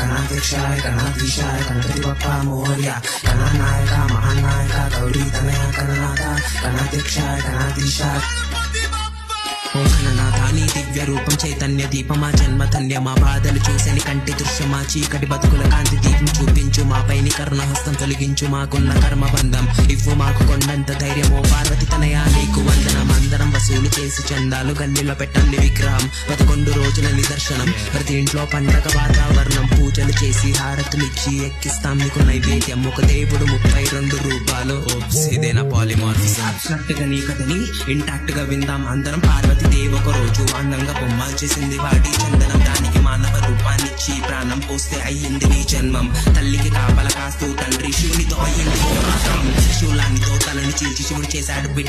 గణాధ్యక్షాయ గణాధీశాయ గణపతి బప్పా మోర్య గణనాయక మహానాయక గౌరీ తనయ గణనాథ గణాధ్యక్షాయ గణాధీశాయ ఓ గణనాథ నీ దివ్య రూపం చైతన్య దీపమా జన్మ ధన్య మా బాధలు చూసని కంటి దృశ్యమా చీకటి బతుకుల కాంతి దీపం చూపించు మా పైని కరుణహస్తం తొలగించు మాకున్న కర్మ బంధం ఇవ్వు మాకు కొండంత ధైర్యమో పార్వతి తనయా నీకు వందనం అందరం వసూలు చేసి చందాలు గల్లీలో పెట్టండి విగ్రహం 11 రోజుల నిదర్శనం ప్రతి ఇంట్లో పండగ వాతావరణం పూజలు చేసి హారతులిచ్చి ఎక్కిస్తాం నీకు నైవేద్యం ఒక దేవుడు 32 రూపాలు ఇదేనా పాలిమార్ఫిజం అబ్స్ట్రాక్ట్ గా నీ కథని ఇంటాక్ట్ గా విందాం అందరం పార్వతి దేవ ఒక రోజు అందంగా బొమ్మలు చేసింది వాడి చందనం దానికి మానవ రూపాన్నిచ్చి ప్రాణం పోస్తే అయ్యింది నీ జన్మం తల్లికి కాపల కాస్తూ తండ్రి శివునితో అయ్యింది శూలానితో తలని చీల్చి శివుడు చేశాడు